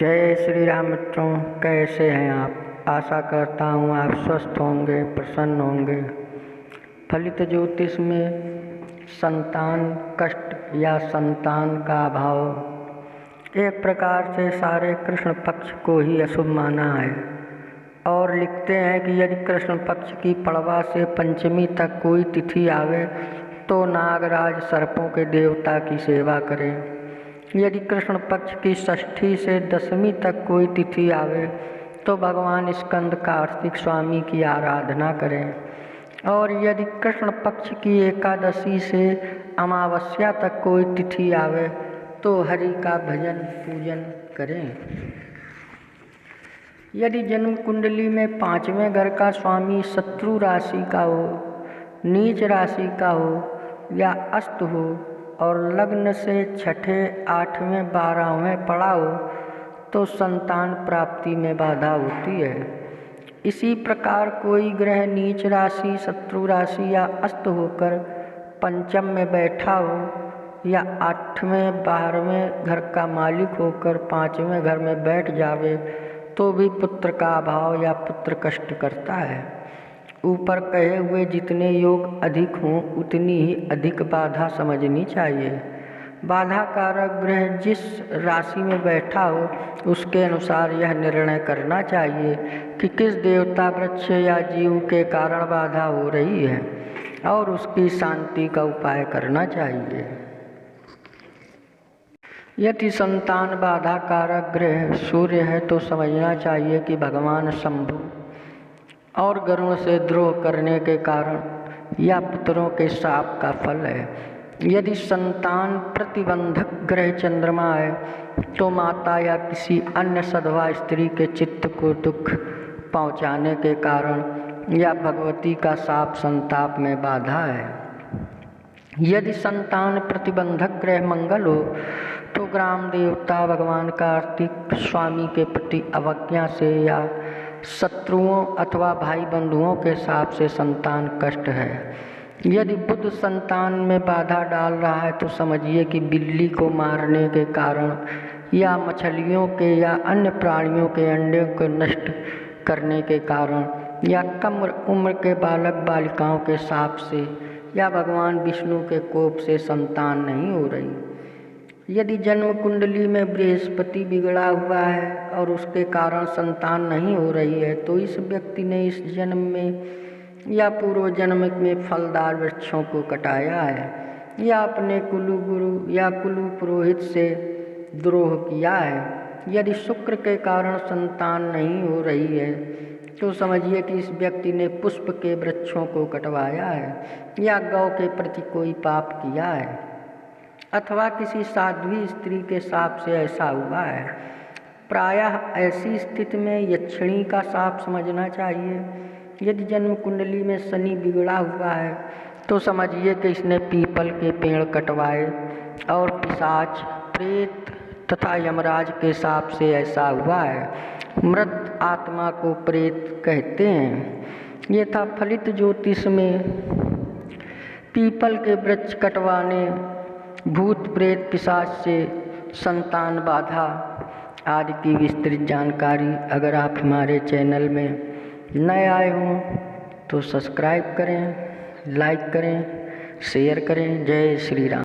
जय श्री राम मित्रों, कैसे हैं आप। आशा करता हूँ आप स्वस्थ होंगे, प्रसन्न होंगे। फलित ज्योतिष में संतान कष्ट या संतान का अभाव एक प्रकार से सारे कृष्ण पक्ष को ही अशुभ माना है। और लिखते हैं कि यदि कृष्ण पक्ष की पड़वा से पंचमी तक कोई तिथि आवे तो नागराज सर्पों के देवता की सेवा करें। यदि कृष्ण पक्ष की षष्ठी से दशमी तक कोई तिथि आवे तो भगवान स्कंद कार्तिक स्वामी की आराधना करें। और यदि कृष्ण पक्ष की एकादशी से अमावस्या तक कोई तिथि आवे तो हरि का भजन पूजन करें। यदि जन्म कुंडली में पांचवें घर का स्वामी शत्रु राशि का हो, नीच राशि का हो या अस्त हो और लग्न से छठे, आठवें, 12वें पड़ा हो तो संतान प्राप्ति में बाधा होती है। इसी प्रकार कोई ग्रह नीच राशि, शत्रु राशि या अस्त होकर पंचम में बैठा हो या 8वें, 12वें घर का मालिक होकर 5वें घर में बैठ जावे तो भी पुत्र का अभाव या पुत्र कष्ट करता है। ऊपर कहे हुए जितने योग अधिक हों उतनी ही अधिक बाधा समझनी चाहिए। बाधा कारक ग्रह जिस राशि में बैठा हो उसके अनुसार यह निर्णय करना चाहिए कि किस देवता, वृक्ष या जीव के कारण बाधा हो रही है और उसकी शांति का उपाय करना चाहिए। यदि संतान बाधा कारक ग्रह सूर्य है तो समझना चाहिए कि भगवान शंभु और गरुड़ से द्रोह करने के कारण या पुत्रों के शाप का फल है। यदि संतान प्रतिबंधक ग्रह चंद्रमा है तो माता या किसी अन्य सधवा स्त्री के चित्त को दुख पहुंचाने के कारण या भगवती का शाप संताप में बाधा है। यदि संतान प्रतिबंधक ग्रह मंगल हो तो ग्राम देवता भगवान कार्तिक स्वामी के प्रति अवज्ञा से या शत्रुओं अथवा भाई बंधुओं के शाप से संतान कष्ट है। यदि बुध संतान में बाधा डाल रहा है तो समझिए कि बिल्ली को मारने के कारण या मछलियों के या अन्य प्राणियों के अंडे को नष्ट करने के कारण या कम उम्र के बालक बालिकाओं के शाप से या भगवान विष्णु के कोप से संतान नहीं हो रही। यदि जन्म कुंडली में बृहस्पति बिगड़ा हुआ है और उसके कारण संतान नहीं हो रही है तो इस व्यक्ति ने इस जन्म में या पूर्व जन्म में फलदार वृक्षों को कटाया है या अपने कुलु गुरु या कुलु पुरोहित से द्रोह किया है। यदि शुक्र के कारण संतान नहीं हो रही है तो समझिए कि इस व्यक्ति ने पुष्प के वृक्षों को कटवाया है या गौ के प्रति कोई पाप किया है अथवा किसी साध्वी स्त्री के शाप से ऐसा हुआ है। प्रायः ऐसी स्थिति में यक्षिणी का शाप समझना चाहिए। यदि जन्म कुंडली में शनि बिगड़ा हुआ है तो समझिए कि इसने पीपल के पेड़ कटवाए और पिशाच, प्रेत तथा यमराज के शाप से ऐसा हुआ है। मृत आत्मा को प्रेत कहते हैं। ये था फलित ज्योतिष में पीपल के वृक्ष कटवाने, भूत प्रेत पिशाच से संतान बाधा आदि की विस्तृत जानकारी। अगर आप हमारे चैनल में नए आए हों तो सब्सक्राइब करें, लाइक करें, शेयर करें। जय श्री राम।